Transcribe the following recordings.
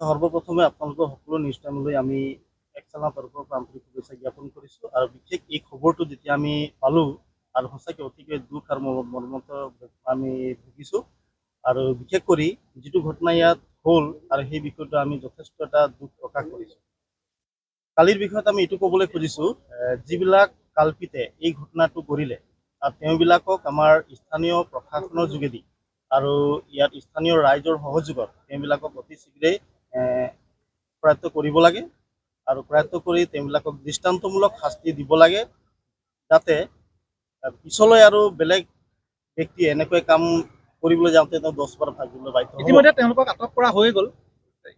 সৰ্বপ্ৰথমে আপোনালোকৰ সকলো নিউজ টাইমলৈ আমি এক্সেলৰ তৰফৰ পৰা আন্তৰিক শুভেচ্ছা জ্ঞাপন কৰিছোঁ আৰু বিশেষ এই খবৰটো যেতিয়া আমি পালোঁ আৰু সঁচাকৈ অতিকৈ দুখ আৰু মৰ্মত আমি ভুগিছোঁ আৰু বিশেষ কৰি যিটো ঘটনা ইয়াত হ'ল আৰু সেই বিষয়টো আমি যথেষ্ট এটা দুখ প্ৰকাশ কৰিছোঁ। কালিৰ বিষয়ত আমি এইটো ক'বলৈ খুজিছোঁ, যিবিলাক কাল্পিতে এই ঘটনাটো কৰিলে আৰু তেওঁবিলাকক আমাৰ স্থানীয় প্ৰশাসনৰ যোগেদি আৰু ইয়াত স্থানীয় ৰাইজৰ সহযোগত তেওঁবিলাকক অতি শীঘ্ৰেই প্ৰয়াত্ত কৰিব লাগে আৰু প্ৰয়াত্ত কৰি তেওঁবিলাকক দৃষ্টান্তমূলক শাস্তি দিব লাগে, যাতে পিছলৈ আৰু বেলেগ ব্যক্তিয়ে এনেকৈ কাম কৰিবলৈ যাওঁতে তেওঁ 10 বাৰ ভাবিবলৈ বাধ্য হ'ব। ইতিমধ্যে তেওঁলোকক আটক কৰা হৈ গ'ল।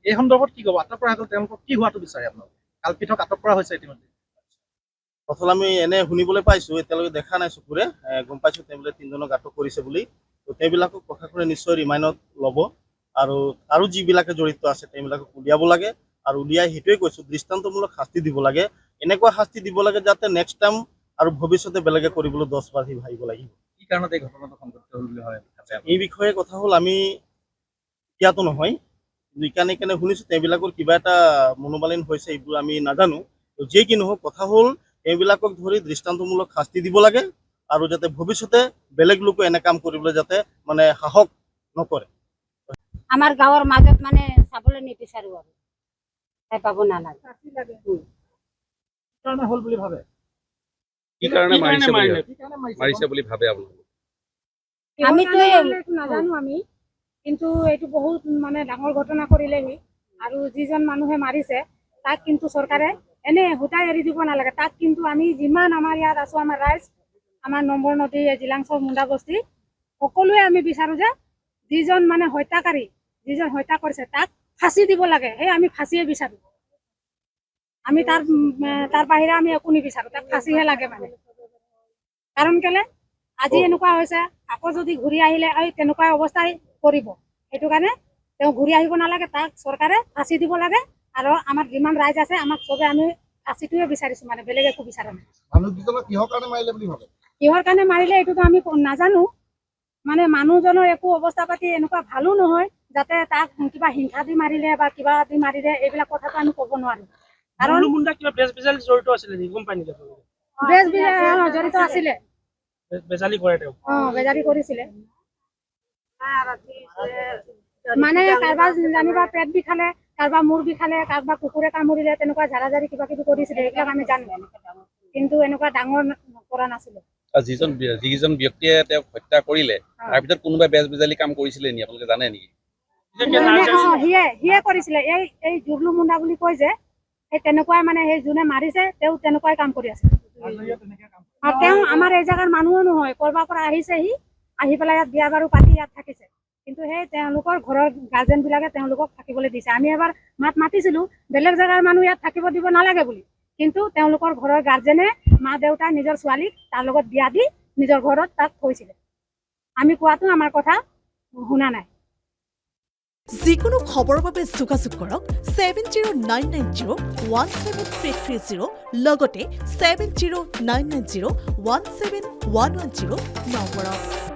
এই সন্দৰ্ভত কি ক'ব? আটক কৰা হৈ গ'ল, তেওঁলোকক কি হোৱাটো বিচাৰে আপোনালোকে? কাল্পিতক আটক কৰা হৈছে ইতিমধ্যে। প্ৰথমে আমি এনে শুনিবলৈ পাইছোঁ, এতিয়ালৈকে দেখা নাই চকুৰে, গম পাইছোঁ তেওঁবিলাকে 3জনক আটক কৰিছে বুলি। তো তেওঁবিলাকক প্ৰশাসনে নিশ্চয় ৰিমাইণ্ডত ল'ব আৰু যিবিলাকে জড়িত আছে তেওঁবিলাকক উলিয়াব লাগে আৰু উলিয়াই সেইটোৱে কৈছোঁ দৃষ্টান্তমূলক শাস্তি দিব লাগে। এনেকুৱা শাস্তি দিব লাগে যাতে নেক্সট টাইম আৰু ভৱিষ্যতে বেলেগে কৰিবলৈ 10 বাৰ সি ভাবিব লাগিব। কি কাৰণত এই ঘটনাটো সংঘটিত হ'ল বুলি হয়? এই বিষয়ে কথা হ'ল আমি এতিয়াতো নহয়, ইকানে শুনিছোঁ তেওঁবিলাকৰ কিবা এটা মনোমালিন্য হৈছে, এইবোৰ আমি নাজানো। তো যিয়ে কি নহওক, কথা হ'ল এইবিলাকক ধৰি দৃষ্টান্তমূলক শাস্তি দিব লাগে আৰু যাতে ভৱিষ্যতে বেলেগ লোকে এনে কাম কৰিবলৈ যাতে মানে সাহস নকৰে। আমাৰ গাঁৱৰ মাজত মানে চাবলৈ নিবিচাৰোঁ আৰু তাই পাব নালাগে। কাৰণে হ'ল বুলি ভাবে? কি কাৰণে মাৰিছে বুলি ভাবে আপোনালোকে? আমিতো নাজানো আমি, কিন্তু এইটো বহুত মানে ডাঙৰ ঘটনা কৰিলেহি আৰু যিজন মানুহে মাৰিছে তাক কিন্তু চৰকাৰে এনে হুটাই এৰি দিব নালাগে। তাক কিন্তু আমি যিমান আমাৰ ইয়াত আছো, আমাৰ ৰাইজ, আমাৰ নম্বৰ নদী, জিলাংচৰ মুণ্ডা বস্তি, সকলোৱে আমি বিচাৰো যে যিজন মানে হত্যাকাৰী, যিজন হত্যা কৰিছে তাক ফাঁচি দিব লাগে। সেই আমি ফাঁচিয়ে বিচাৰো। আমি তাৰ বাহিৰে আমি একো নিবিচাৰো, তাক ফাঁচিহে লাগে মানে। কাৰণ কেলে আজি এনেকুৱা হৈছে, আকৌ যদি ঘূৰি আহিলে এই তেনেকুৱা অৱস্থাই কৰিব। সেইটো কাৰণে তেওঁ ঘূৰি আহিব নালাগে, তাক চৰকাৰে ফাঁচি দিব লাগে। আৰু আমাৰ যিমান ৰাইজ আছে আমাক চবে আমি ফাঁচিটোৱে বিচাৰিছো, মানে বেলেগ একো বিচৰা নাই। মানুহজনক কিহৰ কাৰণে মাৰিলে বুলি ভাবে? কিহৰ কাৰণে মাৰিলে এইটোতো আমি নাজানো। মানে মানুহজনৰ একো অৱস্থা পাতি এনেকুৱা ভালো নহয় যাতে তাক কিবা হিংসা দি মাৰিলে বা কিবা দি মাৰিলে, এইবিলাক কথাটো আমি ক'ব নোৱাৰো। কাৰণ কিবা বেজালি জড়িত আছিলে নেকি, গম পাই নেকি? জড়িত আছিলে, বেজালি কৰে তেওঁ। বেজাৰি কৰিছিলে। মানে কাৰোবাৰ জানিবা পেট বিষালে, কাৰোবাৰ মূৰ বিষালে, কাৰোবাৰ কুকুৰে কামুৰিলে, তেনেকুৱা ঝাৰাঝাৰি কিবা কিবি কৰিছিলে, এইবিলাক আমি জানো। কিন্তু এনেকুৱা ডাঙৰ কৰা নাছিলে। যিজন ব্যক্তিয়ে তেওঁক হত্যা কৰিলে তাৰ ভিতৰত কোনোবাই বেজালি কাম কৰিছিলে নেকি, আপোনালোকে জানে নেকি? সিয়ে কৰিছিলে। এই জুবলু মুণ্ডা বুলি কয় যে, সেই তেনেকুৱাই মানে সেই যোনে মাৰিছে তেওঁ তেনেকুৱাই কাম কৰি আছে। আৰু তেওঁ আমাৰ এই জেগাৰ মানুহো নহয়, কৰবাৰ পৰা আহিছে, সি আহি পেলাই ইয়াত বিয়া বাৰু পাতি ইয়াত থাকিছে। কিন্তু সেই তেওঁলোকৰ ঘৰৰ গাৰ্জেন বিলাকে তেওঁলোকক থাকিবলৈ দিছে। আমি এবাৰ মাতিছিলো বেলেগ জেগাৰ মানুহ ইয়াত থাকিব দিব নালাগে বুলি, কিন্তু তেওঁলোকৰ ঘৰৰ গাৰ্জেনে মা দেউতা নিজৰ ছোৱালীক তাৰ লগত বিয়া দি নিজৰ ঘৰত তাক থৈছিলে। আমি কোৱাটো আমাৰ কথা শুনা নাই। যিকোনো খবৰৰ বাবে যোগাযোগ কৰক 7099017330 লগতে 7099017110 নম্বৰত।